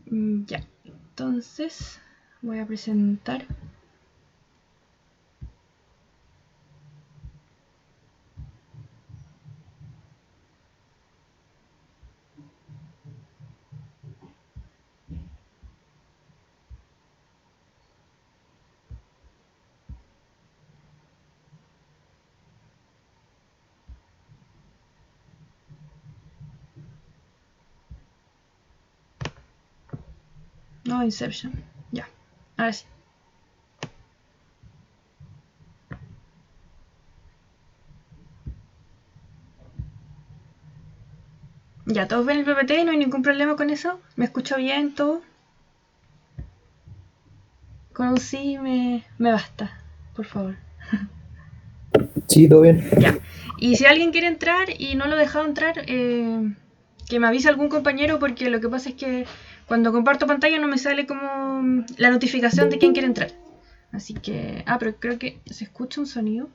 Ya, entonces voy a presentar. No, Inception. Ya, ahora sí. Ya, todos ven el PPT, no hay ningún problema con eso. ¿Me escucho bien todo? Con un sí me basta, por favor. Sí, todo bien. Ya. Y si alguien quiere entrar y no lo he dejado entrar, que me avise algún compañero, porque lo que pasa es que cuando comparto pantalla no me sale como la notificación de quién quiere entrar. Así que... Ah, pero creo que se escucha un sonido.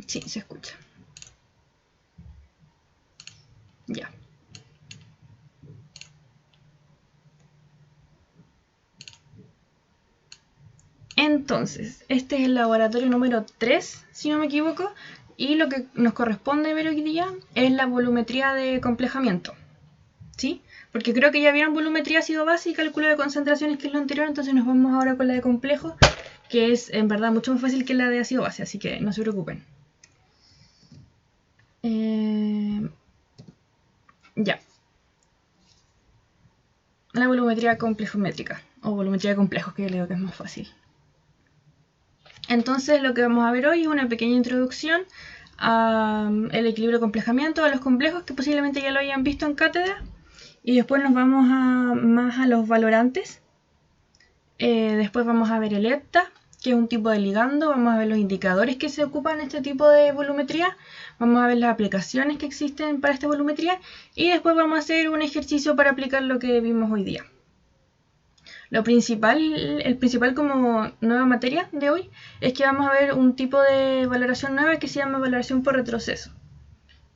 Sí, se escucha. Ya. Entonces, este es el laboratorio número 3, si no me equivoco, y lo que nos corresponde ver hoy día es la volumetría de complejamiento, ¿sí? Porque creo que ya vieron volumetría ácido base y cálculo de concentraciones, que es lo anterior, entonces nos vamos ahora con la de complejo, que es en verdad mucho más fácil que la de ácido base, así que no se preocupen. Ya. La volumetría complejométrica, o volumetría de complejos, que yo creo que es más fácil. Entonces lo que vamos a ver hoy es una pequeña introducción al equilibrio de complejamiento, a los complejos, que posiblemente ya lo hayan visto en cátedra, y después nos vamos más a los valorantes. Después vamos a ver el hepta, que es un tipo de ligando, vamos a ver los indicadores que se ocupan en este tipo de volumetría, vamos a ver las aplicaciones que existen para esta volumetría, y después vamos a hacer un ejercicio para aplicar lo que vimos hoy día. El principal como nueva materia de hoy es que vamos a ver un tipo de valoración nueva que se llama valoración por retroceso.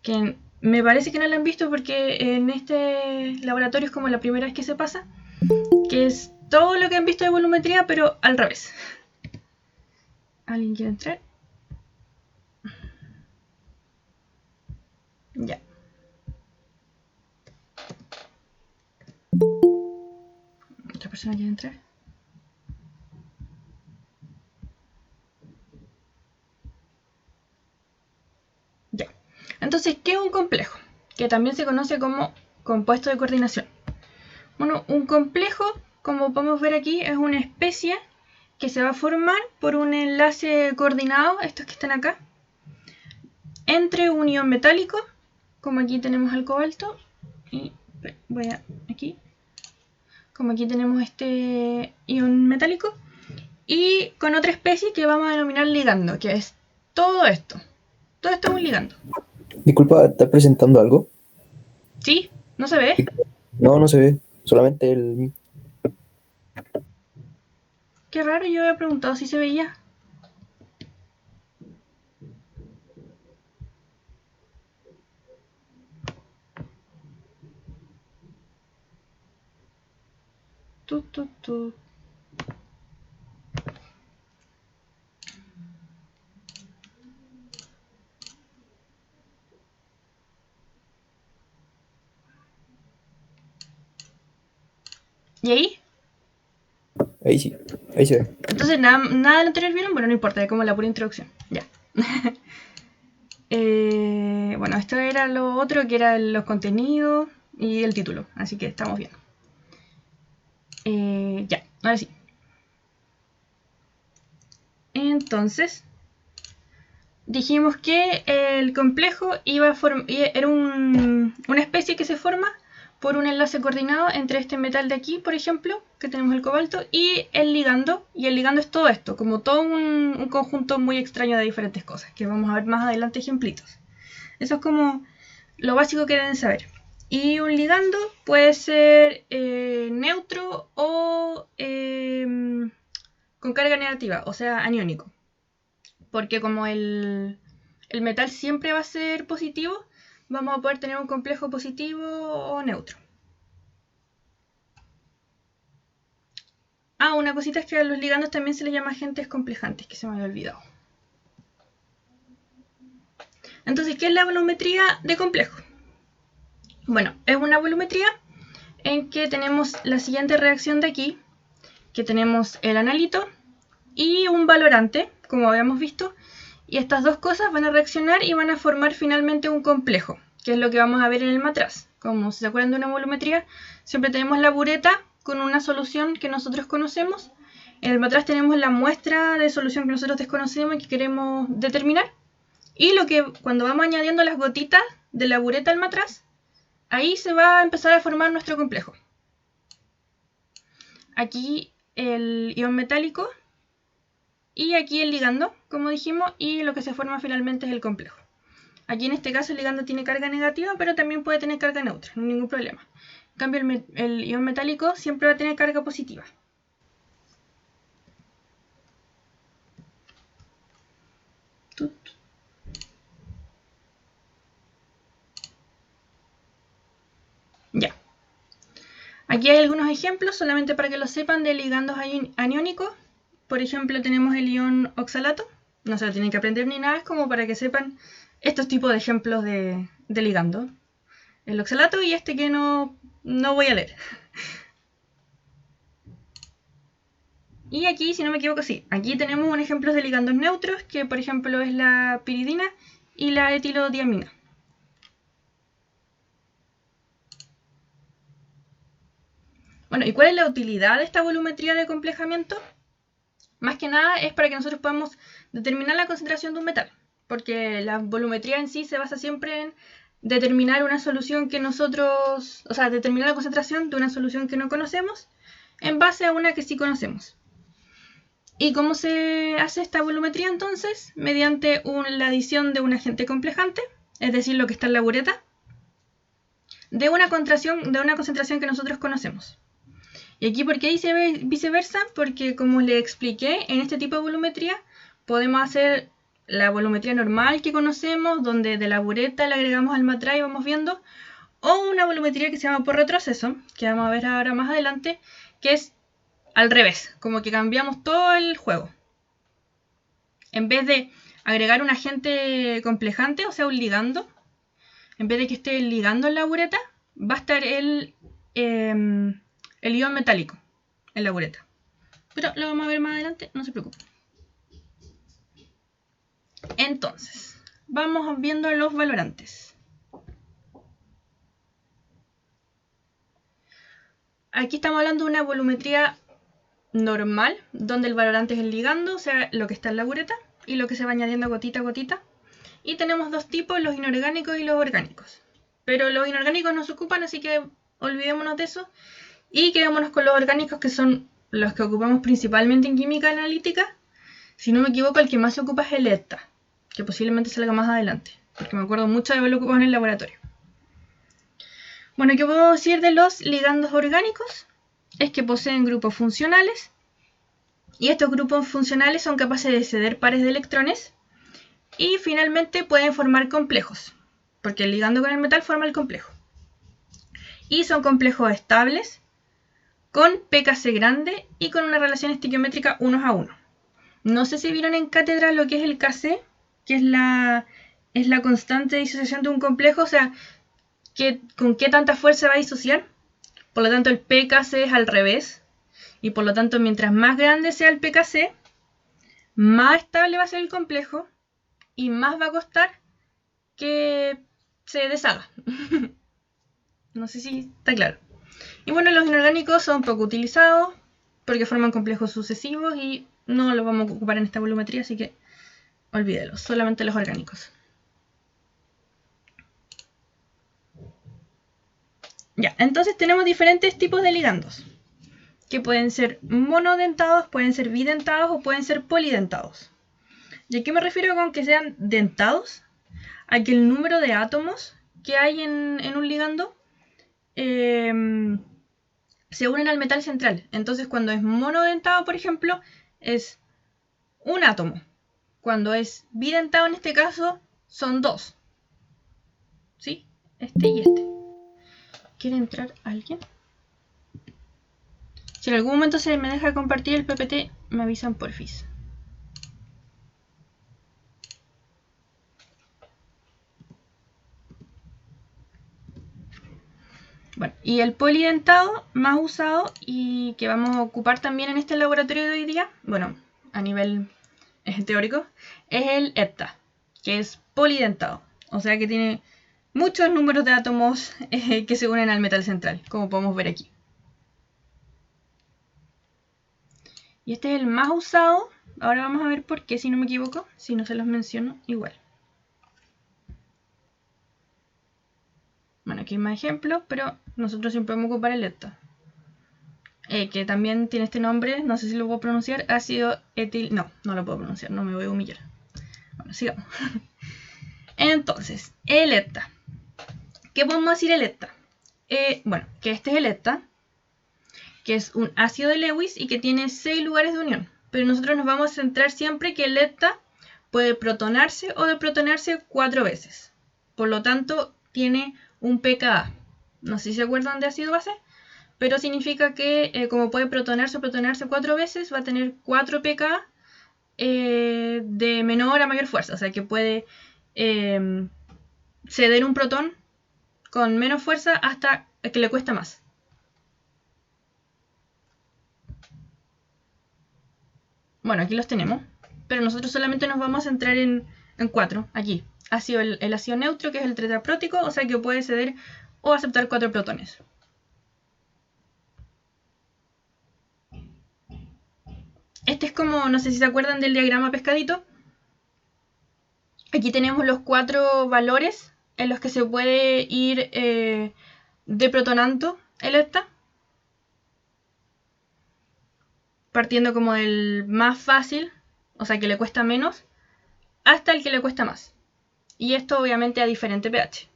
Que me parece que no la han visto porque en este laboratorio es como la primera vez que se pasa, que es todo lo que han visto de volumetría, pero al revés. ¿Alguien quiere entrar? Ya. ¿Otra persona quiere entrar? Ya. Entonces, ¿qué es un complejo? Que también se conoce como compuesto de coordinación. Bueno, un complejo, como podemos ver aquí, es una especie que se va a formar por un enlace coordinado, estos que están acá, entre un ion metálico, como aquí tenemos el cobalto, y voy a aquí, como aquí tenemos este ion metálico, y con otra especie que vamos a denominar ligando, que es todo esto. Todo esto es un ligando. Disculpa, ¿estás presentando algo? ¿Sí? ¿No se ve? No, no se ve. Solamente el... Qué raro, yo había preguntado si se veía. Tu, tu, tu. ¿Y ahí? Ahí sí, ahí se ve. Entonces, nada de lo anterior vieron. Bueno, no importa, es como la pura introducción. Ya. Bueno, esto era lo otro, que era los contenidos y el título. Así que estamos bien. Ya, ahora sí. Entonces, dijimos que el complejo era una especie que se forma por un enlace coordinado entre este metal de aquí, por ejemplo, que tenemos el cobalto, y el ligando. Y el ligando es todo esto, como todo un conjunto muy extraño de diferentes cosas, que vamos a ver más adelante ejemplitos. Eso es como lo básico que deben saber. Y un ligando puede ser neutro o con carga negativa, o sea, aniónico. Porque como el metal siempre va a ser positivo, vamos a poder tener un complejo positivo o neutro. Ah, una cosita es que a los ligandos también se les llama agentes complejantes, que se me había olvidado. Entonces, ¿qué es la volumetría de complejo? Bueno, es una volumetría en que tenemos la siguiente reacción de aquí, que tenemos el analito y un valorante, como habíamos visto, y estas dos cosas van a reaccionar y van a formar finalmente un complejo, que es lo que vamos a ver en el matraz. Como si se acuerdan de una volumetría, siempre tenemos la bureta con una solución que nosotros conocemos. En el matraz tenemos la muestra de solución que nosotros desconocemos y que queremos determinar. Y lo que cuando vamos añadiendo las gotitas de la bureta al matraz, ahí se va a empezar a formar nuestro complejo. Aquí el ion metálico y aquí el ligando, como dijimos, y lo que se forma finalmente es el complejo. Aquí en este caso el ligando tiene carga negativa, pero también puede tener carga neutra, no hay ningún problema. En cambio el ion metálico siempre va a tener carga positiva. Ya. Aquí hay algunos ejemplos, solamente para que lo sepan, de ligandos aniónicos. Por ejemplo, tenemos el ion oxalato. No se lo tienen que aprender ni nada, es como para que sepan estos tipos de ejemplos de ligando. El oxalato y este que no voy a leer. Y aquí, si no me equivoco, sí. Aquí tenemos un ejemplo de ligandos neutros, que por ejemplo es la piridina y la etilodiamina. Bueno, ¿y cuál es la utilidad de esta volumetría de complejamiento? Más que nada es para que nosotros podamos determinar la concentración de un metal, porque la volumetría en sí se basa siempre en determinar una solución que nosotros, o sea, determinar la concentración de una solución que no conocemos en base a una que sí conocemos. ¿Y cómo se hace esta volumetría entonces? Mediante la adición de un agente complejante, es decir, lo que está en la bureta, de una concentración que nosotros conocemos. Y aquí, ¿por qué dice viceversa? Porque como les expliqué, en este tipo de volumetría podemos hacer la volumetría normal que conocemos, donde de la bureta le agregamos al matraz y vamos viendo, o una volumetría que se llama por retroceso, que vamos a ver ahora más adelante, que es al revés, como que cambiamos todo el juego. En vez de agregar un agente complejante, o sea, un ligando, en vez de que esté el ligando en la bureta, va a estar el ion metálico en la bureta. Pero lo vamos a ver más adelante, no se preocupen. Entonces, vamos viendo los valorantes. Aquí estamos hablando de una volumetría normal, donde el valorante es el ligando, o sea, lo que está en la bureta, y lo que se va añadiendo gotita a gotita. Y tenemos dos tipos, los inorgánicos y los orgánicos. Pero los inorgánicos no se ocupan, así que olvidémonos de eso. Y quedémonos con los orgánicos, que son los que ocupamos principalmente en química analítica. Si no me equivoco, el que más se ocupa es el ETA, que posiblemente salga más adelante, porque me acuerdo mucho de haberlo ocupado en el laboratorio. Bueno, ¿qué puedo decir de los ligandos orgánicos? Es que poseen grupos funcionales, y estos grupos funcionales son capaces de ceder pares de electrones, y finalmente pueden formar complejos, porque el ligando con el metal forma el complejo. Y son complejos estables, con pKc grande y con una relación estequiométrica 1:1. No sé si vieron en cátedra lo que es el Kc, que es la constante de disociación de un complejo, o sea, con qué tanta fuerza va a disociar. Por lo tanto, el pKc es al revés. Y por lo tanto, mientras más grande sea el pKc, más estable va a ser el complejo y más va a costar que se deshaga. No sé si está claro. Y bueno, los inorgánicos son poco utilizados porque forman complejos sucesivos y no los vamos a ocupar en esta volumetría, así que olvídelos, solamente los orgánicos. Ya, entonces tenemos diferentes tipos de ligandos, que pueden ser monodentados, pueden ser bidentados o pueden ser polidentados. ¿Y a qué me refiero con que sean dentados? A que el número de átomos que hay en un ligando se unen al metal central. Entonces, cuando es monodentado, por ejemplo, es un átomo. Cuando es bidentado, en este caso, son dos. ¿Sí? Este y este. ¿Quiere entrar alguien? Si en algún momento se me deja compartir el PPT, me avisan porfis. Bueno, y el polidentado más usado y que vamos a ocupar también en este laboratorio de hoy día, bueno, a nivel teórico, es el hepta, que es polidentado. O sea que tiene muchos números de átomos que se unen al metal central, como podemos ver aquí. Y este es el más usado. Ahora vamos a ver por qué, si no me equivoco, si no se los menciono igual. Bueno, aquí hay más ejemplos, pero nosotros siempre vamos a ocupar el hepta. Que también tiene este nombre, no sé si lo puedo pronunciar, ácido etil... No, no lo puedo pronunciar, no me voy a humillar. Bueno, sigamos. Entonces, el hepta. ¿Qué podemos decir el hepta? Bueno, que este es el hepta, que es un ácido de Lewis y que tiene 6 lugares de unión. Pero nosotros nos vamos a centrar siempre que el hepta puede protonarse o deprotonarse 4 veces. Por lo tanto, tiene un pKa. No sé si se acuerdan de ácido base, pero significa que como puede protonarse o protonarse 4 veces, va a tener 4 pKa de menor a mayor fuerza. O sea que puede ceder un protón con menos fuerza hasta que le cuesta más. Bueno, aquí los tenemos, pero nosotros solamente nos vamos a centrar en 4, aquí. Ácido, el ácido neutro, que es el tetraprótico, o sea que puede ceder o aceptar 4 protones. Este es como, no sé si se acuerdan del diagrama pescadito. Aquí tenemos los 4 valores en los que se puede ir deprotonando el hepta. Partiendo como del más fácil, o sea que le cuesta menos, hasta el que le cuesta más. Y esto obviamente a diferente pH.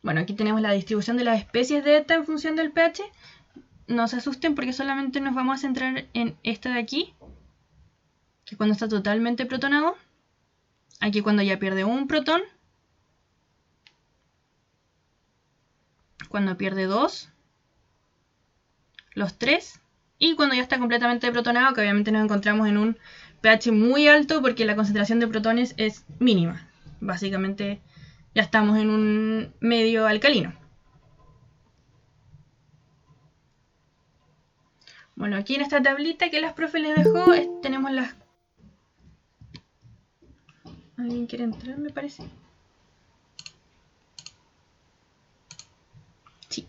Bueno, aquí tenemos la distribución de las especies de hepta en función del pH. No se asusten porque solamente nos vamos a centrar en esta de aquí, que cuando está totalmente protonado. Aquí cuando ya pierde un protón. Cuando pierde 2. Los 3. Y cuando ya está completamente protonado, que obviamente nos encontramos en un pH muy alto porque la concentración de protones es mínima. Básicamente ya estamos en un medio alcalino. Bueno, aquí en esta tablita que las profes les dejó, tenemos las... ¿Alguien quiere entrar, me parece? Sí.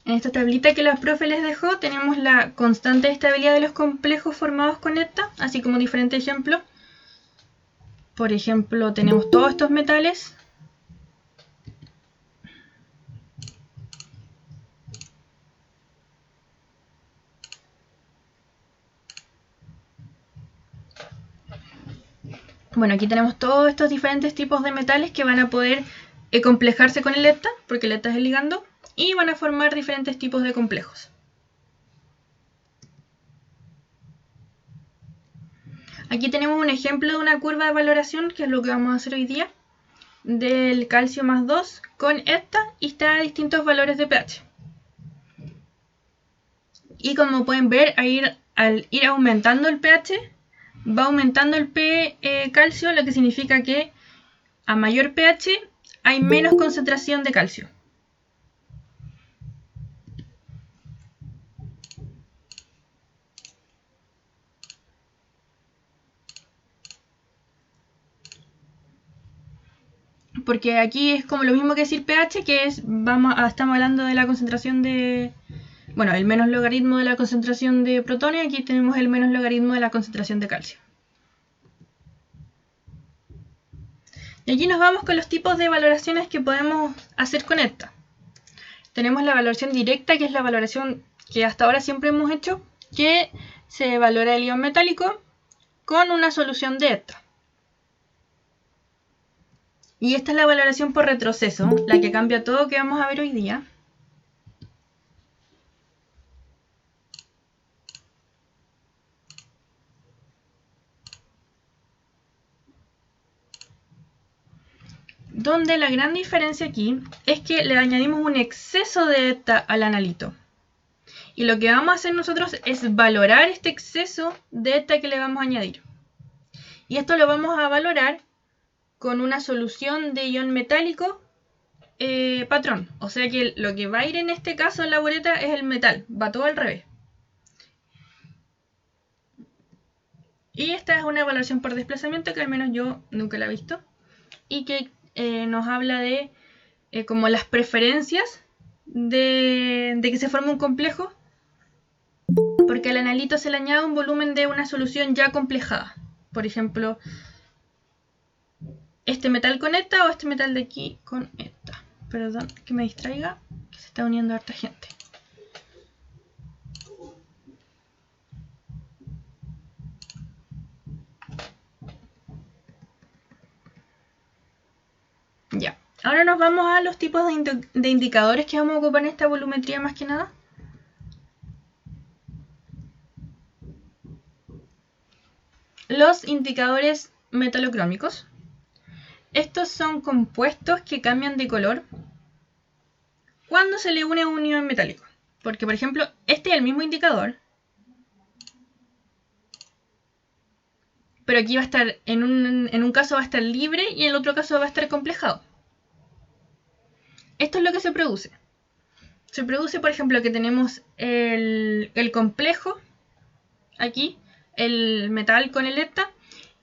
En esta tablita que las profes les dejó, tenemos la constante de estabilidad de los complejos formados con hepta, así como diferentes ejemplos. Por ejemplo, tenemos todos estos metales. Bueno, aquí tenemos todos estos diferentes tipos de metales que van a poder complejarse con el hepta, porque el hepta es el ligando, y van a formar diferentes tipos de complejos. Aquí tenemos un ejemplo de una curva de valoración, que es lo que vamos a hacer hoy día, del calcio más 2 con hepta y está a distintos valores de pH. Y como pueden ver, al ir aumentando el pH, va aumentando el calcio, lo que significa que a mayor pH hay menos concentración de calcio. Porque aquí es como lo mismo que decir pH, que es, estamos hablando de la concentración de... Bueno, el menos logaritmo de la concentración de protones, aquí tenemos el menos logaritmo de la concentración de calcio. Y aquí nos vamos con los tipos de valoraciones que podemos hacer con esta. Tenemos la valoración directa, que es la valoración que hasta ahora siempre hemos hecho, que se valora el ion metálico con una solución de esta. Y esta es la valoración por retroceso, la que cambia todo que vamos a ver hoy día. Donde la gran diferencia aquí es que le añadimos un exceso de ETA al analito. Y lo que vamos a hacer nosotros es valorar este exceso de ETA que le vamos a añadir. Y esto lo vamos a valorar con una solución de ion metálico patrón. O sea que lo que va a ir en este caso en la bureta es el metal. Va todo al revés. Y esta es una evaluación por desplazamiento que al menos yo nunca la he visto. Y que nos habla de como las preferencias de que se forme un complejo. Porque al analito se le añade un volumen de una solución ya complejada. Por ejemplo, este metal con esta o este metal de aquí con esta. Perdón que me distraiga, que se está uniendo harta gente. Ya. Ahora nos vamos a los tipos de indicadores que vamos a ocupar en esta volumetría más que nada. Los indicadores metalocrómicos. Estos son compuestos que cambian de color cuando se le une un ion metálico. Porque, por ejemplo, este es el mismo indicador, pero aquí va a estar, en un caso va a estar libre y en el otro caso va a estar complejado. Esto es lo que se produce. Se produce, por ejemplo, que tenemos el complejo, aquí, el metal con el ETA,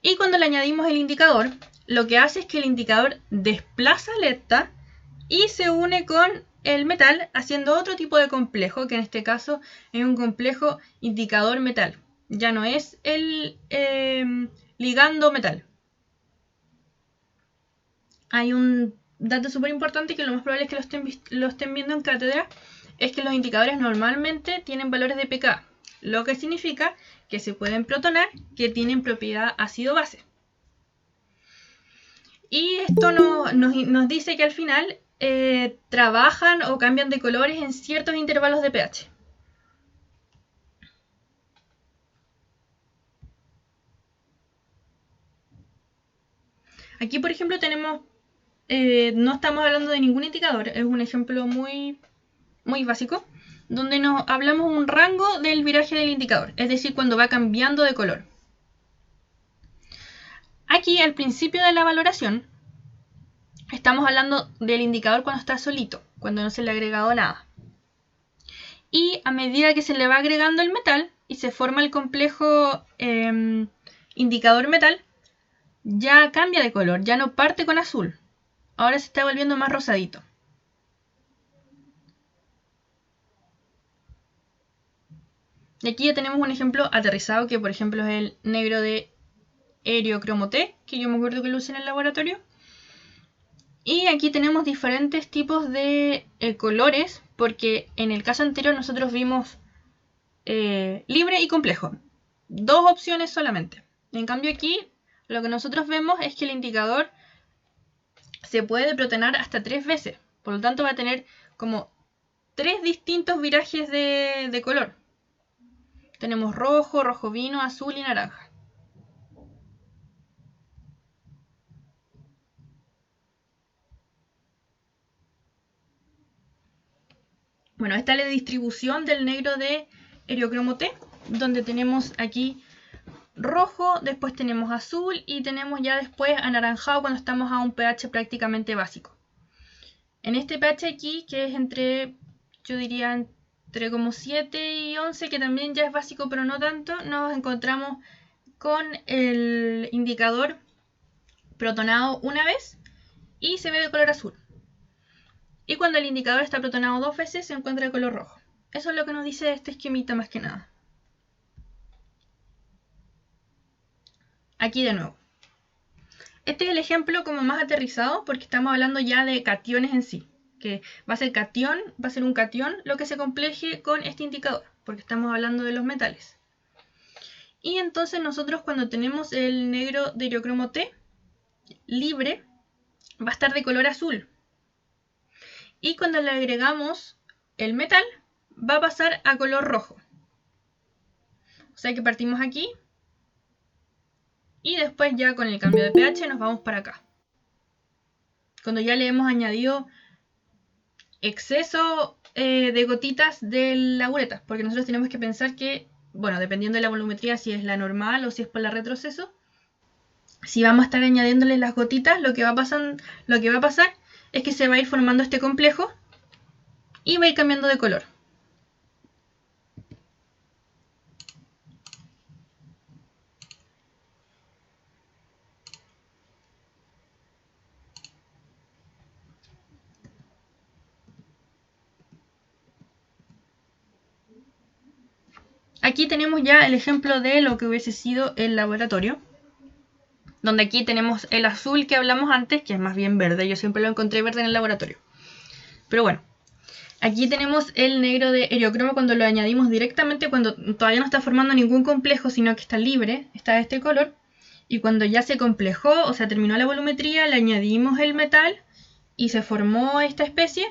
y cuando le añadimos el indicador, lo que hace es que el indicador desplaza el ETA y se une con el metal haciendo otro tipo de complejo, que en este caso es un complejo indicador metal. Ya no es el ligando metal. Hay un dato súper importante que lo más probable es que lo estén viendo en cátedra, es que los indicadores normalmente tienen valores de pK, lo que significa que se pueden protonar, que tienen propiedad ácido-base. Y esto nos dice que al final trabajan o cambian de colores en ciertos intervalos de pH. Aquí, por ejemplo, tenemos, no estamos hablando de ningún indicador, es un ejemplo muy básico, donde nos hablamos un rango del viraje del indicador, es decir, cuando va cambiando de color. Aquí, al principio de la valoración, estamos hablando del indicador cuando está solito, cuando no se le ha agregado nada. Y a medida que se le va agregando el metal y se forma el complejo indicador metal, ya cambia de color, ya no parte con azul. Ahora se está volviendo más rosadito. Y aquí ya tenemos un ejemplo aterrizado que, por ejemplo, es el negro de eriocromo T, que yo me acuerdo que lo usé en el laboratorio. Y aquí tenemos diferentes tipos de colores, porque en el caso anterior nosotros vimos libre y complejo. Dos opciones solamente. En cambio aquí, lo que nosotros vemos es que el indicador se puede protonar hasta 3 veces. Por lo tanto va a tener como 3 distintos virajes de color. Tenemos rojo, rojo vino, azul y naranja. Bueno, esta es la distribución del negro de eriocromo T, donde tenemos aquí rojo, después tenemos azul y tenemos ya después anaranjado cuando estamos a un pH prácticamente básico. En este pH aquí, que es entre, yo diría, entre como 7 y 11, que también ya es básico pero no tanto, nos encontramos con el indicador protonado una vez y se ve de color azul. Y cuando el indicador está protonado 2 veces se encuentra de color rojo. Eso es lo que nos dice este esquemita más que nada. Aquí de nuevo. Este es el ejemplo como más aterrizado porque estamos hablando ya de cationes en sí. Que va a ser un catión lo que se compleje con este indicador, porque estamos hablando de los metales. Y entonces nosotros cuando tenemos el negro de eriocromo T libre, va a estar de color azul. Y cuando le agregamos el metal, va a pasar a color rojo. O sea que partimos aquí y después ya con el cambio de pH nos vamos para acá. cuando ya le hemos añadido exceso de gotitas de la ureta, porque nosotros tenemos que pensar que, bueno, dependiendo de la volumetría, si es la normal o si es por la retroceso, si vamos a estar añadiéndole las gotitas, lo que va a pasar es que se va a ir formando este complejo y va a ir cambiando de color. Aquí tenemos ya el ejemplo de lo que hubiese sido el laboratorio, donde aquí tenemos el azul que hablamos antes, que es más bien verde. Yo siempre lo encontré verde en el laboratorio. Pero bueno, aquí tenemos el negro de heliocromo cuando lo añadimos directamente, cuando todavía no está formando ningún complejo, sino que está libre, está de este color. Y cuando ya se complejó, o sea, terminó la volumetría, le añadimos el metal y se formó esta especie.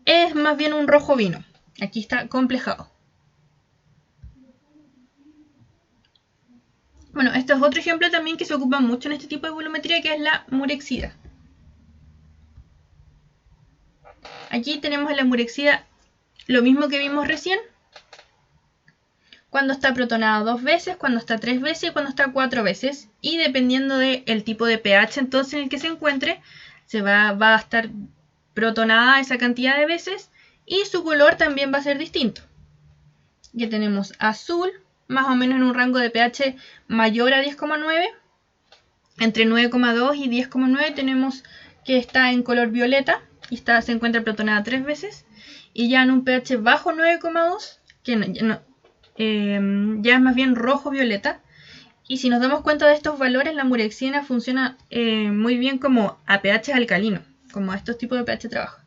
Es más bien un rojo vino. Aquí está complejado. Bueno, esto es otro ejemplo también que se ocupa mucho en este tipo de volumetría, que es la murexida. Aquí tenemos en la murexida lo mismo que vimos recién, cuando está protonada 2 veces, cuando está 3 veces y cuando está 4 veces. Y dependiendo del tipo de pH entonces en el que se encuentre, va a estar protonada esa cantidad de veces y su color también va a ser distinto. Ya tenemos azul, más o menos en un rango de pH mayor a 10,9. Entre 9,2 y 10,9 tenemos que está en color violeta y se encuentra protonada 3 veces. Y ya en un pH bajo 9,2, que ya es más bien rojo-violeta. Y si nos damos cuenta de estos valores, la murexina funciona muy bien como a pH alcalino, como a estos tipos de pH trabaja.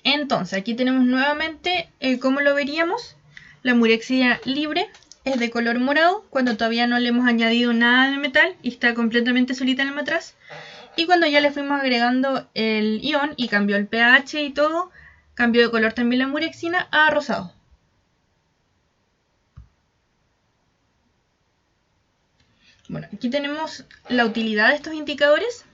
Entonces, aquí tenemos nuevamente cómo lo veríamos. La murexina libre es de color morado cuando todavía no le hemos añadido nada de metal y está completamente solita en el matraz. Y cuando ya le fuimos agregando el ion y cambió el pH y todo, cambió de color también la murexina a rosado. Bueno, aquí tenemos la utilidad de estos indicadores.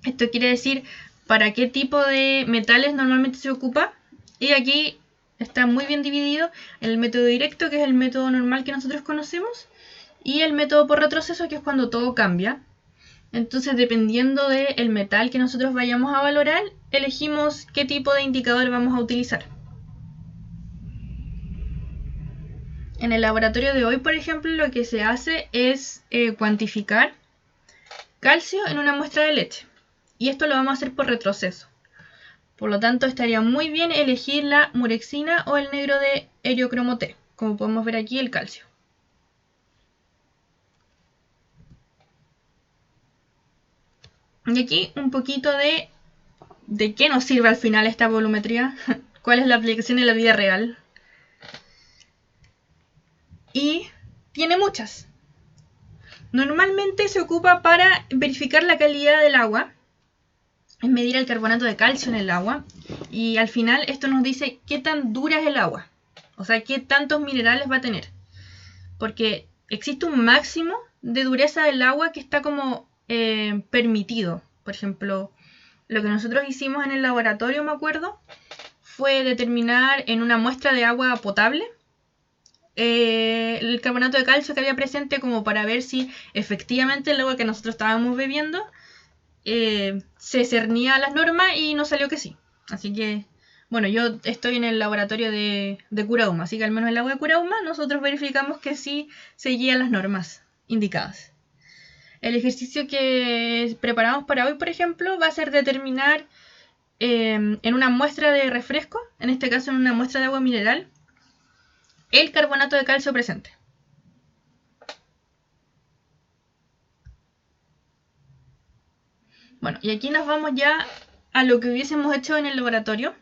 Esto quiere decir para qué tipo de metales normalmente se ocupa. Y aquí está muy bien dividido el método directo, que es el método normal que nosotros conocemos, y el método por retroceso, que es cuando todo cambia. Entonces, dependiendo del metal que nosotros vayamos a valorar, elegimos qué tipo de indicador vamos a utilizar. En el laboratorio de hoy, por ejemplo, lo que se hace es cuantificar calcio en una muestra de leche. Y esto lo vamos a hacer por retroceso. Por lo tanto, estaría muy bien elegir la murexina o el negro de heliocromo T, como podemos ver aquí el calcio. Y aquí un poquito de qué nos sirve al final esta volumetría, cuál es la aplicación en la vida real. Y tiene muchas. Normalmente se ocupa para verificar la calidad del agua, es medir el carbonato de calcio en el agua, y al final esto nos dice qué tan dura es el agua, o sea, qué tantos minerales va a tener. Porque existe un máximo de dureza del agua que está como permitido. Por ejemplo, lo que nosotros hicimos en el laboratorio, me acuerdo, fue determinar en una muestra de agua potable el carbonato de calcio que había presente, como para ver si efectivamente el agua que nosotros estábamos bebiendo se cernía a las normas, y nos salió que sí. Así que, bueno, yo estoy en el laboratorio de Curauma, así que al menos en el agua de Curauma nosotros verificamos que sí seguía las normas indicadas. El ejercicio que preparamos para hoy, por ejemplo, va a ser determinar en una muestra de refresco, en este caso en una muestra de agua mineral, el carbonato de calcio presente. Bueno, y aquí nos vamos ya a lo que hubiésemos hecho en el laboratorio,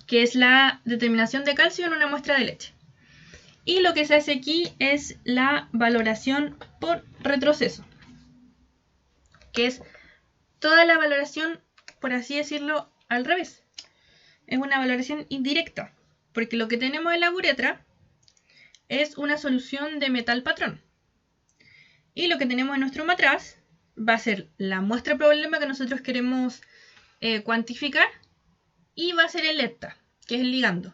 que es la determinación de calcio en una muestra de leche. Y lo que se hace aquí es la valoración por retroceso, que es toda la valoración, por así decirlo, al revés. Es una valoración indirecta, porque lo que tenemos en la uretra es una solución de metal patrón. Y lo que tenemos en nuestro matraz va a ser la muestra problema que nosotros queremos cuantificar y va a ser el ETA, que es el ligando.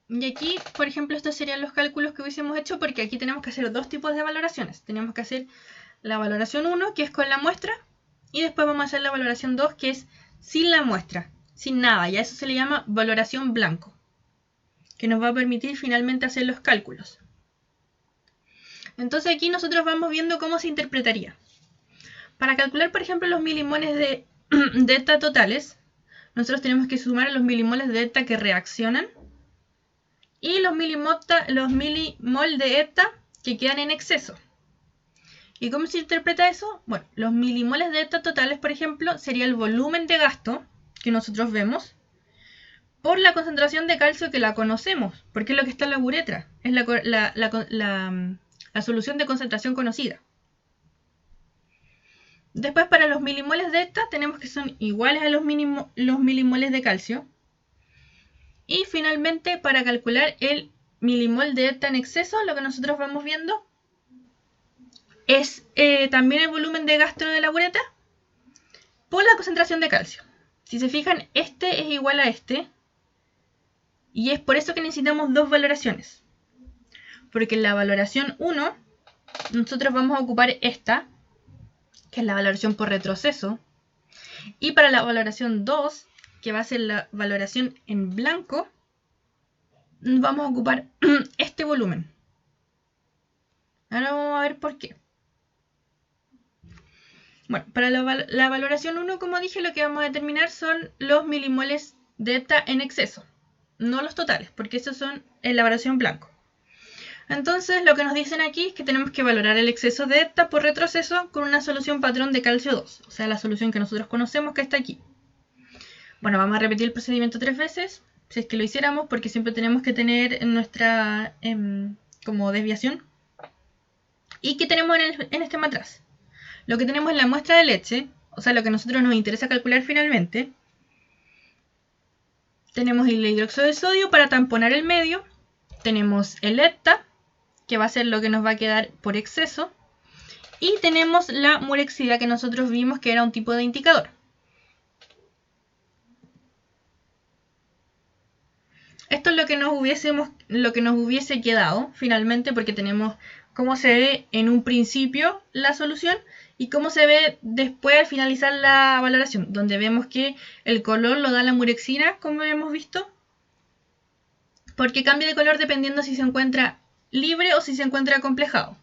Y aquí, por ejemplo, estos serían los cálculos que hubiésemos hecho porque aquí tenemos que hacer dos tipos de valoraciones. Tenemos que hacer la valoración 1, que es con la muestra, y después vamos a hacer la valoración 2, que es sin la muestra, sin nada. Y a eso se le llama valoración blanco, que nos va a permitir finalmente hacer los cálculos. Entonces aquí nosotros vamos viendo cómo se interpretaría. Para calcular, por ejemplo, los milimoles de ETA totales, nosotros tenemos que sumar los milimoles de ETA que reaccionan y los milimol de ETA que quedan en exceso. ¿Y cómo se interpreta eso? Bueno, los milimoles de ETA totales, por ejemplo, sería el volumen de gasto que nosotros vemos por la concentración de calcio que la conocemos, porque es lo que está en la uretra, es la solución de concentración conocida. Después, para los milimoles de ETA, tenemos que son iguales a los milimoles de calcio. Y finalmente, para calcular el milimol de ETA en exceso, lo que nosotros vamos viendo es también el volumen de gasto de la uretra por la concentración de calcio. Si se fijan, este es igual a este. Y es por eso que necesitamos dos valoraciones. Porque en la valoración 1, nosotros vamos a ocupar esta, que es la valoración por retroceso. Y para la valoración 2, que va a ser la valoración en blanco, vamos a ocupar este volumen. Ahora vamos a ver por qué. Bueno, para la valoración 1, como dije, lo que vamos a determinar son los milimoles de ETA en exceso. No los totales, porque esos son en la valoración blanco. Entonces, lo que nos dicen aquí es que tenemos que valorar el exceso de ETA por retroceso con una solución patrón de calcio 2. O sea, la solución que nosotros conocemos que está aquí. Bueno, vamos a repetir el procedimiento 3 veces, si es que lo hiciéramos, porque siempre tenemos que tener en nuestra como desviación. ¿Y qué tenemos en este matraz? Lo que tenemos en la muestra de leche, o sea, lo que a nosotros nos interesa calcular finalmente, tenemos el hidróxido de sodio para tamponar el medio, tenemos el ETA, que va a ser lo que nos va a quedar por exceso, y tenemos la murexida que nosotros vimos que era un tipo de indicador. Esto es lo que nos hubiese quedado finalmente, porque tenemos cómo se ve en un principio la solución y cómo se ve después al finalizar la valoración, donde vemos que el color lo da la murexina, como hemos visto, porque cambia de color dependiendo si se encuentra libre o si se encuentra acomplejado.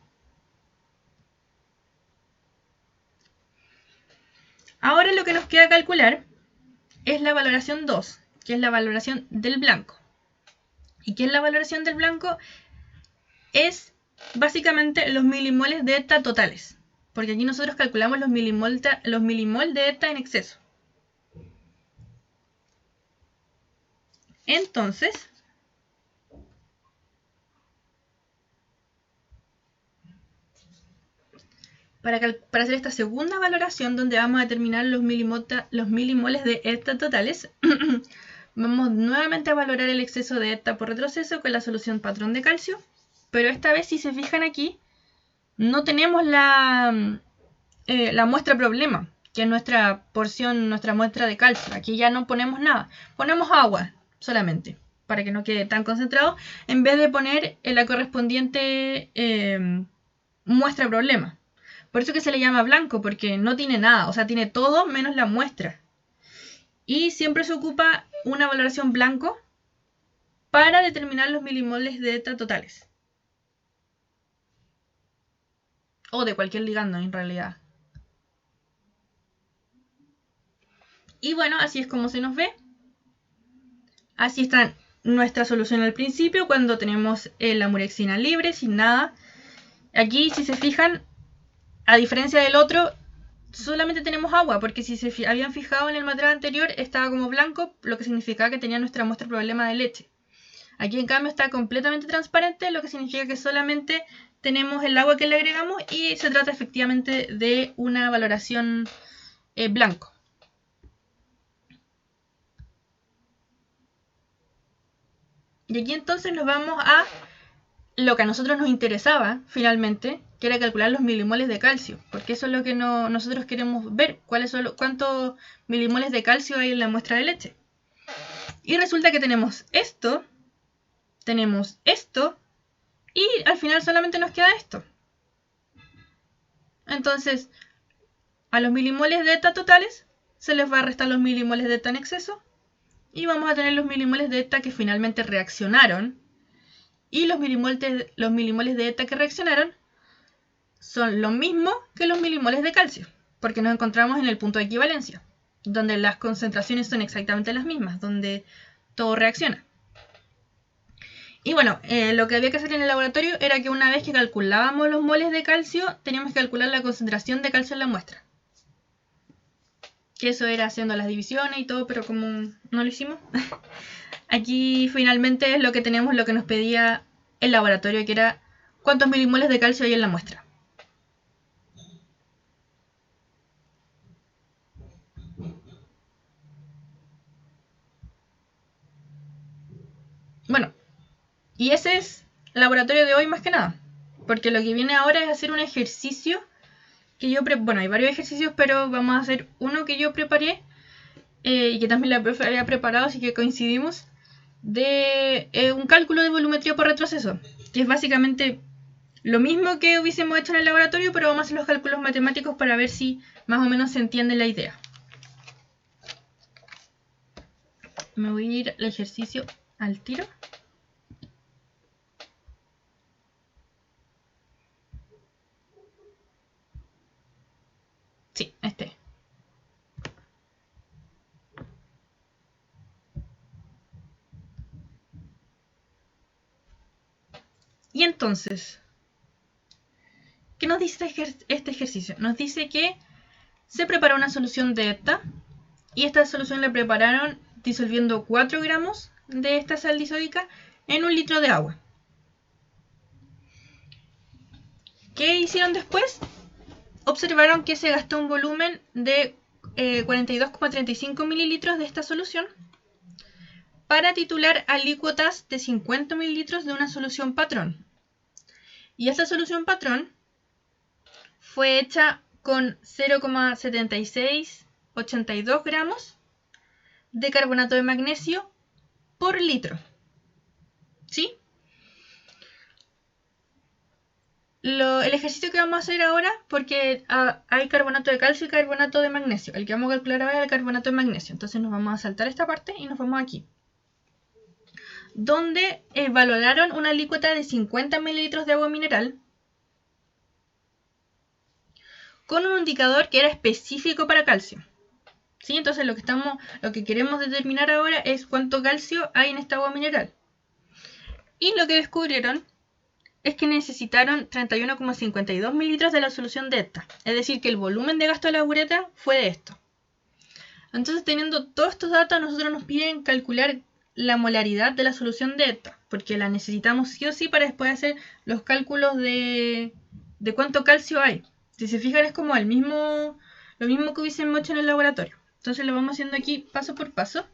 Ahora lo que nos queda calcular es la valoración 2, que es la valoración del blanco. ¿Y qué es la valoración del blanco? Es básicamente los milimoles de ETA totales, porque aquí nosotros calculamos los milimol de ETA en exceso. Entonces, para hacer esta segunda valoración, donde vamos a determinar los milimoles de ETA totales, vamos nuevamente a valorar el exceso de ETA por retroceso con la solución patrón de calcio, pero esta vez, si se fijan aquí, no tenemos la muestra problema, que es nuestra porción, nuestra muestra de calcio. Aquí ya no ponemos nada, ponemos agua solamente, para que no quede tan concentrado, en vez de poner la correspondiente muestra problema. Por eso que se le llama blanco, porque no tiene nada, o sea, tiene todo menos la muestra. Y siempre se ocupa una valoración blanco para determinar los milimoles de ETA totales. O de cualquier ligando, en realidad. Y bueno, así es como se nos ve. Así está nuestra solución al principio, cuando tenemos la murexina libre, sin nada. Aquí, si se fijan, a diferencia del otro, solamente tenemos agua, porque si se habían fijado en el matraz anterior, estaba como blanco, lo que significaba que tenía nuestra muestra problema de leche. Aquí, en cambio, está completamente transparente, lo que significa que solamente tenemos el agua que le agregamos y se trata efectivamente de una valoración blanco. Y Y aquí entonces nos vamos a lo que a nosotros nos interesaba finalmente, que era calcular los milimoles de calcio, porque eso es lo que nosotros queremos ver, cuántos milimoles de calcio hay en la muestra de leche. Y resulta que tenemos esto y al final solamente nos queda esto. Entonces, a los milimoles de ETA totales se les va a restar los milimoles de ETA en exceso y vamos a tener los milimoles de ETA que finalmente reaccionaron. Y los milimoles de ETA que reaccionaron son lo mismo que los milimoles de calcio, porque nos encontramos en el punto de equivalencia, donde las concentraciones son exactamente las mismas, donde todo reacciona. Y bueno, lo que había que hacer en el laboratorio era que una vez que calculábamos los moles de calcio, teníamos que calcular la concentración de calcio en la muestra. Que eso era haciendo las divisiones y todo, pero como no lo hicimos, aquí finalmente es lo que tenemos, lo que nos pedía el laboratorio, que era cuántos milimoles de calcio hay en la muestra. Bueno, y ese es el laboratorio de hoy más que nada, porque lo que viene ahora es hacer un ejercicio que yo bueno, hay varios ejercicios, pero vamos a hacer uno que yo preparé y que también la profe había preparado, así que coincidimos, de un cálculo de volumetría por retroceso, que es básicamente lo mismo que hubiésemos hecho en el laboratorio, pero vamos a hacer los cálculos matemáticos para ver si más o menos se entiende la idea. Me voy a ir al ejercicio al tiro. Sí, este. Y entonces, ¿qué nos dice este ejercicio? Nos dice que se preparó una solución de ETA y esta solución la prepararon disolviendo 4 gramos de esta sal disódica en 1 litro de agua. ¿Qué hicieron después? Observaron que se gastó un volumen de 42,35 mililitros de esta solución para titular alícuotas de 50 mililitros de una solución patrón. Y esta solución patrón fue hecha con 0,7682 gramos de carbonato de magnesio por litro. ¿Sí? El ejercicio que vamos a hacer ahora, porque hay carbonato de calcio y carbonato de magnesio. El que vamos a calcular ahora es el carbonato de magnesio. Entonces nos vamos a saltar esta parte y nos vamos aquí. Donde valoraron una alícuota de 50 mililitros de agua mineral con un indicador que era específico para calcio. ¿Sí? Entonces lo que queremos determinar ahora es cuánto calcio hay en esta agua mineral. Y lo que descubrieron es que necesitaron 31,52 mililitros de la solución de esta. Es decir, que el volumen de gasto de la bureta fue de esto. Entonces, teniendo todos estos datos, a nosotros nos piden calcular la molaridad de la solución de esta, porque la necesitamos sí o sí para después hacer los cálculos de cuánto calcio hay. Si se fijan, es como lo mismo que hubiésemos hecho en el laboratorio. Entonces lo vamos haciendo aquí paso por paso.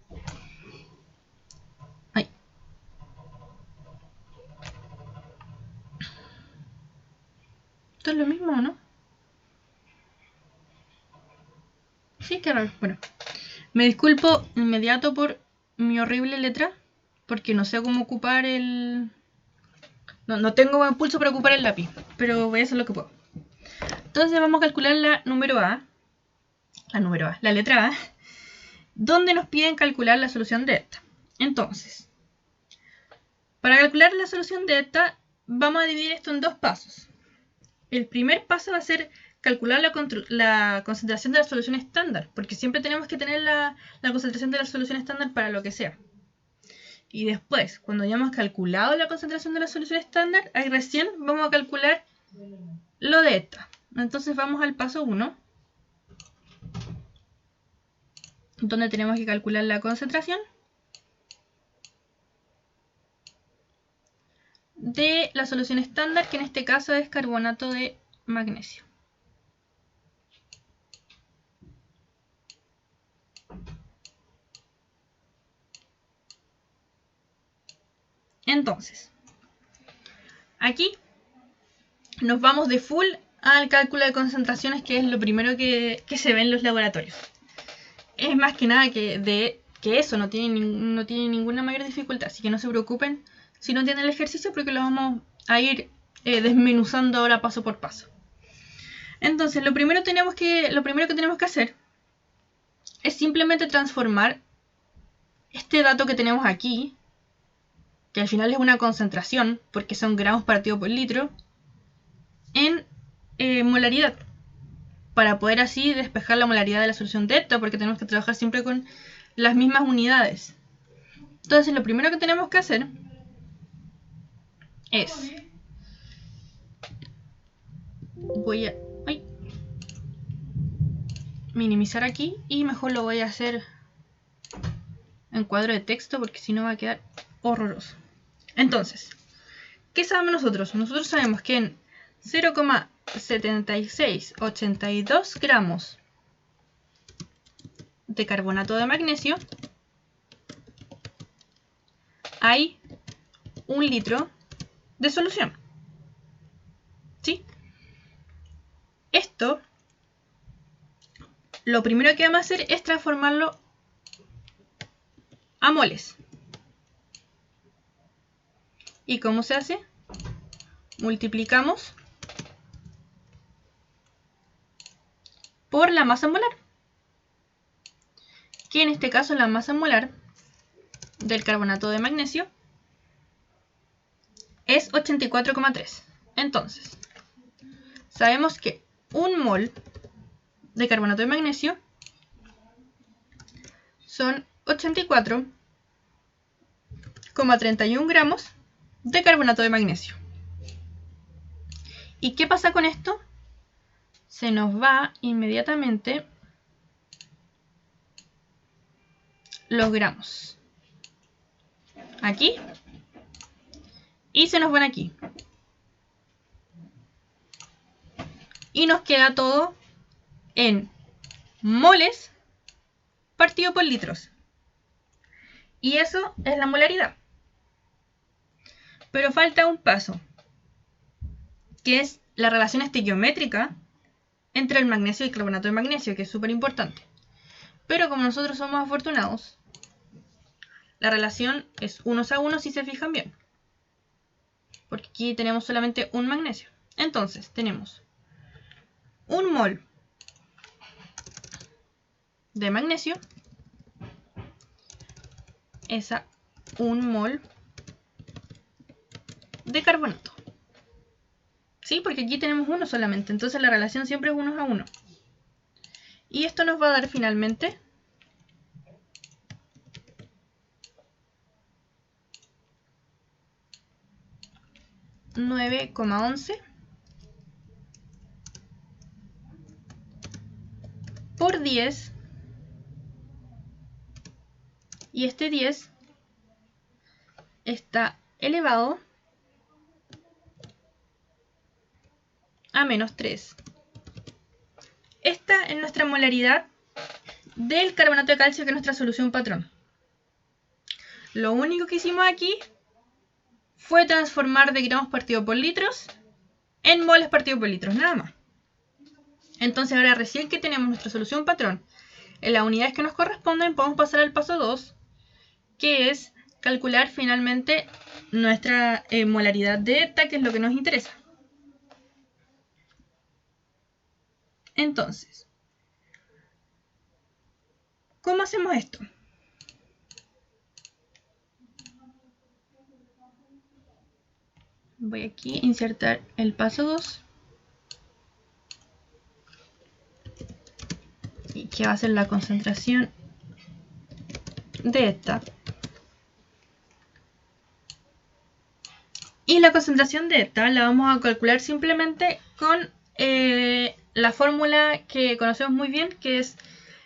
Ay. Esto es lo mismo, ¿no? Sí, qué raro. Bueno, me disculpo inmediato por mi horrible letra, porque no sé cómo ocupar el... No tengo buen pulso para ocupar el lápiz, pero voy a hacer lo que puedo. Entonces vamos a calcular la letra A, donde nos piden calcular la solución de esta. Entonces, para calcular la solución de esta, vamos a dividir esto en dos pasos. El primer paso va a ser calcular la concentración de la solución estándar, porque siempre tenemos que tener la concentración de la solución estándar para lo que sea. Y después, cuando ya hemos calculado la concentración de la solución estándar, ahí recién vamos a calcular lo de esta. Entonces vamos al paso 1, donde tenemos que calcular la concentración de la solución estándar, que en este caso es carbonato de magnesio. Entonces, aquí nos vamos de full al cálculo de concentraciones, que es lo primero que se ve en los laboratorios. Es más que nada que eso, no tiene ninguna mayor dificultad, así que no se preocupen si no entienden el ejercicio, porque lo vamos a ir desmenuzando ahora paso por paso. Entonces, lo primero que tenemos que hacer es simplemente transformar este dato que tenemos aquí, que al final es una concentración, porque son gramos partido por litro, en molaridad, para poder así despejar la molaridad de la solución de ETA, porque tenemos que trabajar siempre con las mismas unidades. Entonces, lo primero que tenemos que hacer es... voy a minimizar aquí y mejor lo voy a hacer en cuadro de texto, porque si no va a quedar horroroso. Entonces, ¿qué sabemos nosotros? Nosotros sabemos que en 0,7682 gramos de carbonato de magnesio hay 1 litro de solución. ¿Sí? Esto, lo primero que vamos a hacer es transformarlo a moles. ¿Y cómo se hace? Multiplicamos por la masa molar, que en este caso la masa molar del carbonato de magnesio es 84,3. Entonces, sabemos que 1 mol de carbonato de magnesio son 84,31 gramos de carbonato de magnesio. ¿Y qué pasa con esto? Se nos va inmediatamente los gramos aquí y se nos van aquí. Y nos queda todo en moles partido por litros. Y eso es la molaridad. Pero falta un paso, que es la relación estequiométrica entre el magnesio y el carbonato de magnesio, que es súper importante. Pero como nosotros somos afortunados, la relación es 1:1 si se fijan bien, porque aquí tenemos solamente un magnesio. Entonces tenemos 1 mol de magnesio es a 1 mol de carbonato. ¿Sí? Porque aquí tenemos uno solamente, entonces la relación siempre es 1:1. Y esto nos va a dar finalmente 9,11 por 10, y este 10 está elevado a menos 3. Esta es nuestra molaridad del carbonato de calcio, que es nuestra solución patrón. Lo único que hicimos aquí fue transformar de gramos partido por litros en moles partido por litros, nada más. Entonces ahora, recién que tenemos nuestra solución patrón en las unidades que nos corresponden, podemos pasar al paso 2, que es calcular finalmente nuestra molaridad de ETA, que es lo que nos interesa. Entonces, ¿cómo hacemos esto? Voy aquí a insertar el paso 2, y que va a ser la concentración de ETA. Y la concentración de ETA la vamos a calcular simplemente con la fórmula que conocemos muy bien, que es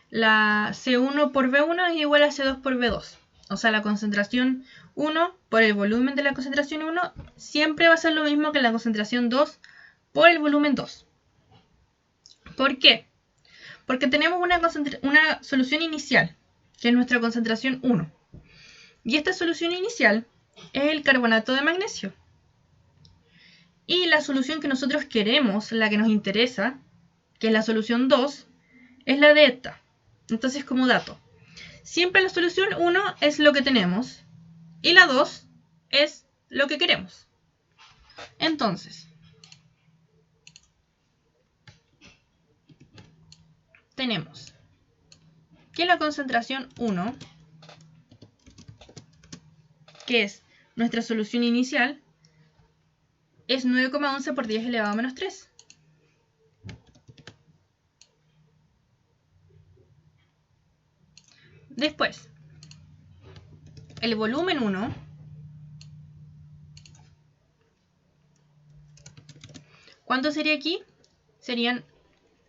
la C1 por V1 es igual a C2 por V2. O sea, la concentración 1 por el volumen de la concentración 1 siempre va a ser lo mismo que la concentración 2 por el volumen 2. ¿Por qué? Porque tenemos una solución inicial, que es nuestra concentración 1. Y esta solución inicial es el carbonato de magnesio. Y la solución que nosotros queremos, la que nos interesa, que es la solución 2, es la de esta. Entonces, como dato, siempre la solución 1 es lo que tenemos y la 2 es lo que queremos. Entonces, tenemos que la concentración 1, que es nuestra solución inicial, es 9,11 por 10 elevado a menos 3. Después, el volumen 1, ¿cuánto sería aquí? Serían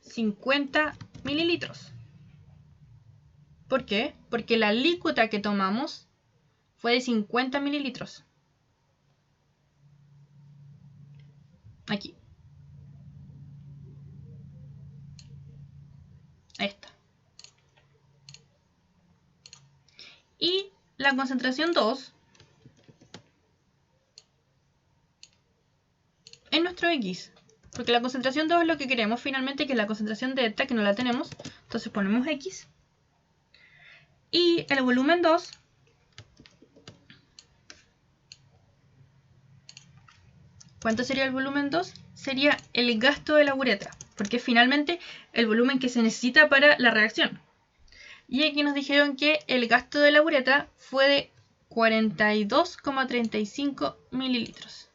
50 mililitros. ¿Por qué? Porque la alícuota que tomamos fue de 50 mililitros. Aquí. Esta. Y la concentración 2 es nuestro X. Porque la concentración 2 es lo que queremos finalmente, que es la concentración de esta, que no la tenemos. Entonces ponemos X. Y el volumen 2 ¿cuánto sería el volumen 2? Sería el gasto de la uretra, porque es finalmente el volumen que se necesita para la reacción. Y aquí nos dijeron que el gasto de la uretra fue de 42,35 mililitros.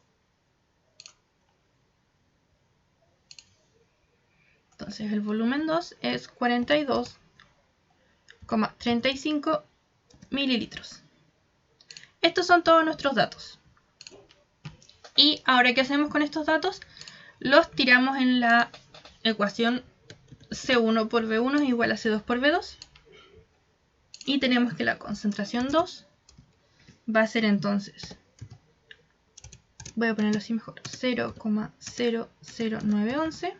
Entonces el volumen 2 es 42,35 mililitros. Estos son todos nuestros datos. Y ahora, ¿qué hacemos con estos datos? Los tiramos en la ecuación C1 por V1 es igual a C2 por V2. Y tenemos que la concentración 2 va a ser entonces, voy a ponerlo así mejor, 0,00911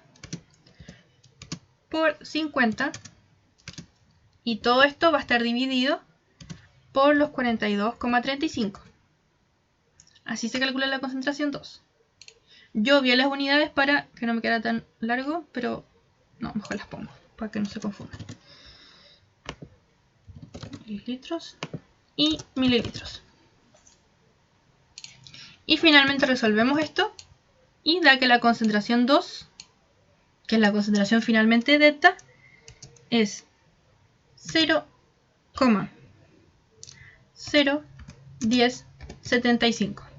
por 50. Y todo esto va a estar dividido por los 42,35. Así se calcula la concentración 2. Yo vi las unidades para que no me quede tan largo, pero no, mejor las pongo para que no se confundan. Mililitros y mililitros. Y finalmente resolvemos esto y da que la concentración 2, que es la concentración finalmente de esta, es 0,01075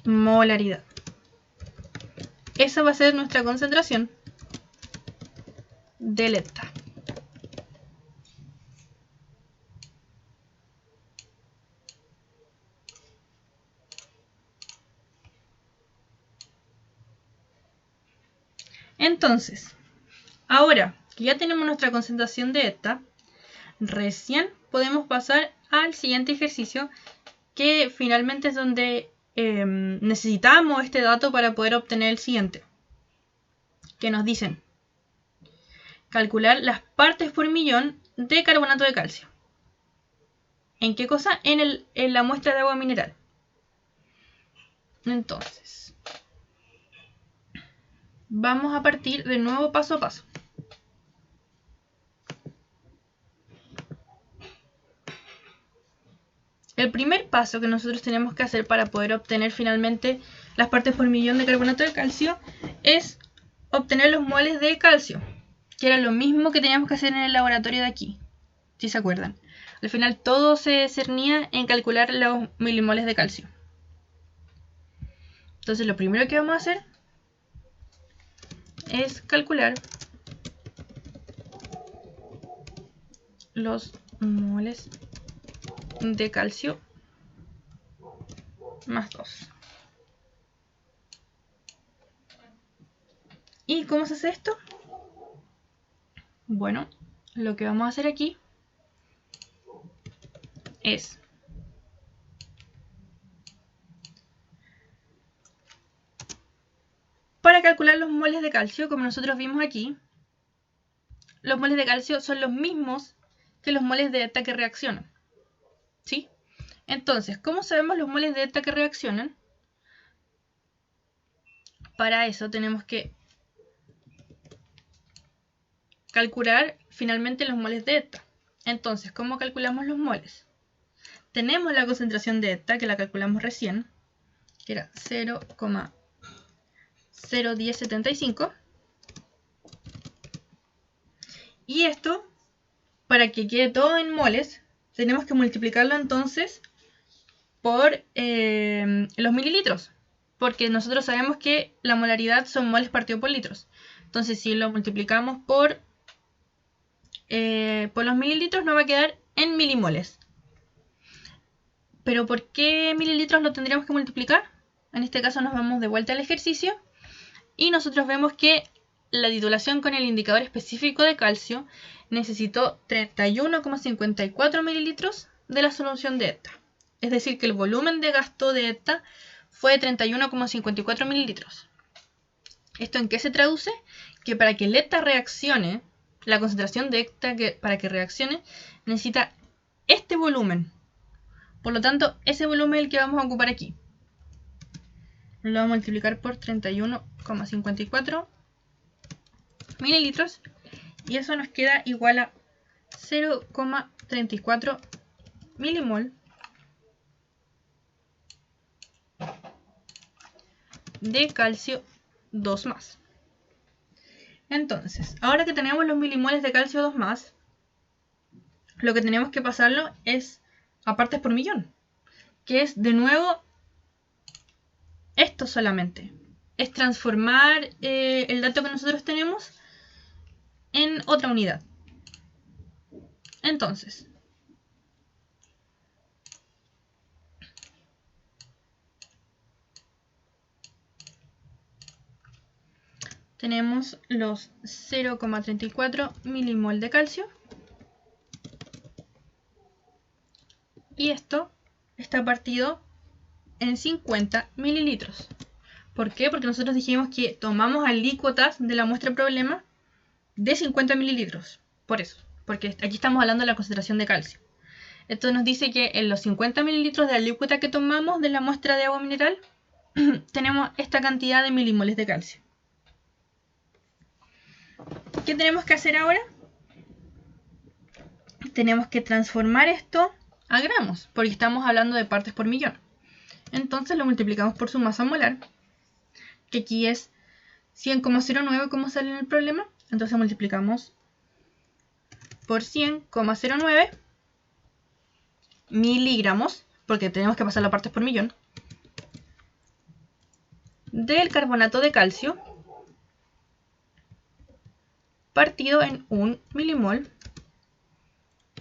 molaridad. Esa va a ser nuestra concentración de lepta. Entonces, ahora que ya tenemos nuestra concentración de esta, recién podemos pasar al siguiente ejercicio, que finalmente es donde necesitamos este dato para poder obtener el siguiente, que nos dicen calcular las partes por millón de carbonato de calcio. ¿En qué cosa? En la muestra de agua mineral. Entonces, vamos a partir de nuevo paso a paso. El primer paso que nosotros tenemos que hacer para poder obtener finalmente las partes por millón de carbonato de calcio es obtener los moles de calcio, que era lo mismo que teníamos que hacer en el laboratorio de aquí, si se acuerdan. Al final todo se cernía en calcular los milimoles de calcio. Entonces lo primero que vamos a hacer es calcular los moles de calcio más 2. ¿Y cómo se hace esto? Bueno, lo que vamos a hacer aquí es para calcular los moles de calcio, como nosotros vimos aquí, los moles de calcio son los mismos que los moles de esta que reaccionan, ¿sí? Entonces, ¿cómo sabemos los moles de ETA que reaccionan? Para eso tenemos que calcular finalmente los moles de ETA. Entonces, ¿cómo calculamos los moles? Tenemos la concentración de ETA, que la calculamos recién, que era 0,01075. Y esto, para que quede todo en moles, tenemos que multiplicarlo entonces por los mililitros. Porque nosotros sabemos que la molaridad son moles partido por litros. Entonces, si lo multiplicamos por los mililitros, nos va a quedar en milimoles. ¿Pero por qué mililitros lo tendríamos que multiplicar? En este caso nos vamos de vuelta al ejercicio y nosotros vemos que la titulación con el indicador específico de calcio necesitó 31,54 mililitros de la solución de ETA. Es decir, que el volumen de gasto de ETA fue 31,54 mililitros. ¿Esto en qué se traduce? Que para que el ETA reaccione, la concentración de ETA para que reaccione, necesita este volumen. Por lo tanto, ese volumen es el que vamos a ocupar aquí. Lo vamos a multiplicar por 31,54 mililitros y eso nos queda igual a 0,34 milimol de calcio 2+. Entonces, ahora que tenemos los milimoles de calcio 2+, lo que tenemos que pasarlo es a partes por millón, que es de nuevo esto solamente. Es transformar el dato que nosotros tenemos en otra unidad. Entonces, tenemos los 0,34 milimol de calcio. Y esto está partido en 50 mililitros. ¿Por qué? Porque nosotros dijimos que tomamos alícuotas de la muestra problema de 50 mililitros. Por eso, porque aquí estamos hablando de la concentración de calcio. Esto nos dice que en los 50 mililitros de alícuota que tomamos de la muestra de agua mineral, tenemos esta cantidad de milimoles de calcio. ¿Qué tenemos que hacer ahora? Tenemos que transformar esto a gramos, porque estamos hablando de partes por millón. Entonces lo multiplicamos por su masa molar, que aquí es 100,09 como sale en el problema. Entonces multiplicamos por 100,09 miligramos, porque tenemos que pasar las partes por millón, del carbonato de calcio partido en 1 milimol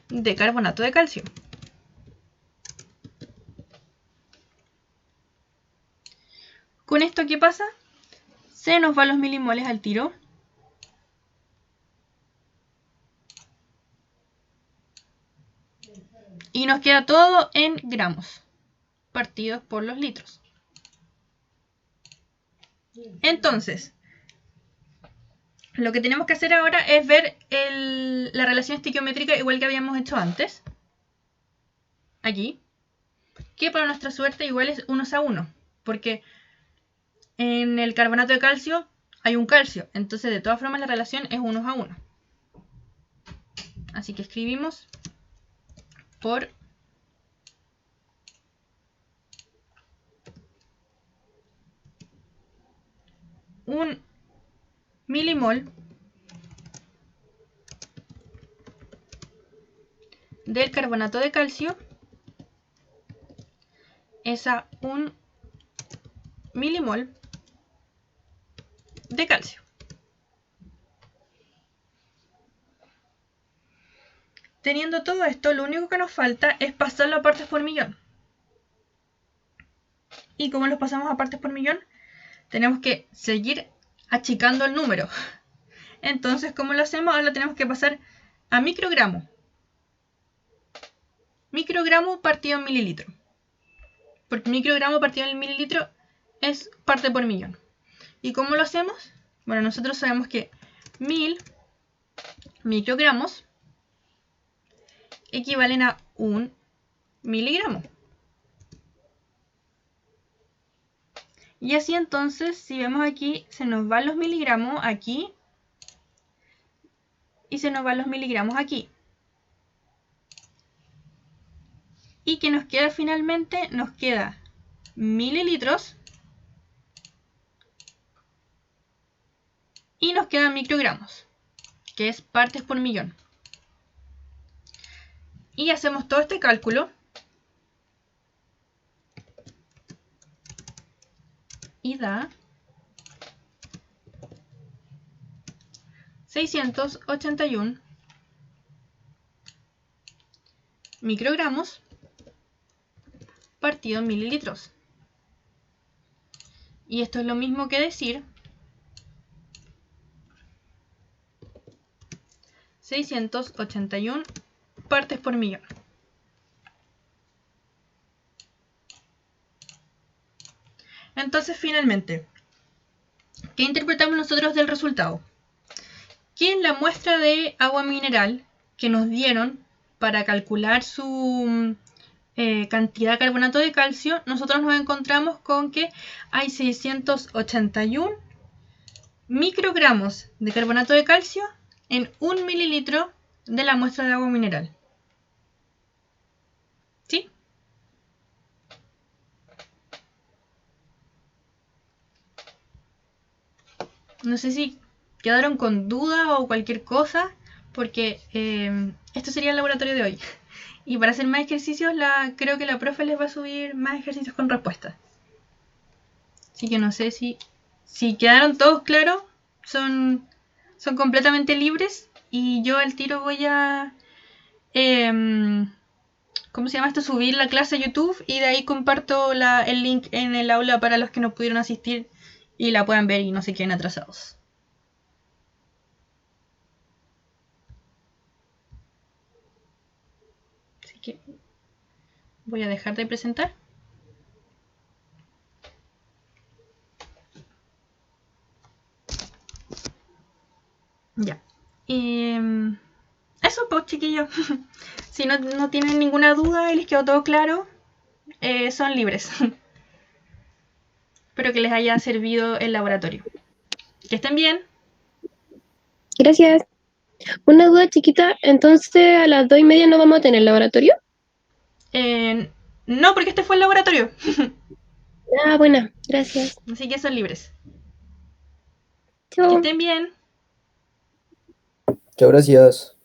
de carbonato de calcio. Con esto, ¿qué pasa? Se nos van los milimoles al tiro. Y nos queda todo en gramos, partidos por los litros. Entonces, lo que tenemos que hacer ahora es ver la relación estequiométrica igual que habíamos hecho antes. Aquí. Que para nuestra suerte igual es 1:1. Porque en el carbonato de calcio hay un calcio. Entonces, de todas formas, la relación es 1:1. Así que escribimos por 1 milimol del carbonato de calcio es a 1 milimol de calcio. Teniendo todo esto, lo único que nos falta es pasarlo a partes por millón. ¿Y cómo los pasamos a partes por millón? Tenemos que seguir achicando el número. Entonces, ¿cómo lo hacemos? Ahora lo tenemos que pasar a microgramo. Microgramo partido en mililitro. Porque microgramo partido en mililitro es parte por millón. ¿Y cómo lo hacemos? Bueno, nosotros sabemos que 1000 microgramos equivalen a 1 miligramo. Y así entonces, si vemos aquí, se nos van los miligramos aquí y se nos van los miligramos aquí. ¿Y qué nos queda finalmente? Nos queda mililitros y nos quedan microgramos, que es partes por millón. Y hacemos todo este cálculo y da 681 microgramos partido en mililitros. Y esto es lo mismo que decir 681 partes por millón. Entonces, finalmente, ¿qué interpretamos nosotros del resultado? Que en la muestra de agua mineral que nos dieron para calcular su cantidad de carbonato de calcio, nosotros nos encontramos con que hay 681 microgramos de carbonato de calcio en 1 mililitro de la muestra de agua mineral. ¿Sí? No sé si quedaron con duda o cualquier cosa, porque esto sería el laboratorio de hoy. Y para hacer más ejercicios, creo que la profe les va a subir más ejercicios con respuestas. Así que no sé si quedaron todos claros, son completamente libres. Y yo al tiro voy a, ¿cómo se llama esto? Subir la clase a YouTube y de ahí comparto el link en el aula para los que no pudieron asistir y la puedan ver y no se queden atrasados. Así que voy a dejar de presentar. Ya. Eso pues, chiquillos. Si no tienen ninguna duda y les quedó todo claro, son libres. Espero que les haya servido el laboratorio. Que estén bien. Gracias. Una duda chiquita, entonces a las 2:30 no vamos a tener laboratorio. No, porque este fue el laboratorio. Ah, buena, gracias. Así que son libres. Chao. Que estén bien. Muchas gracias.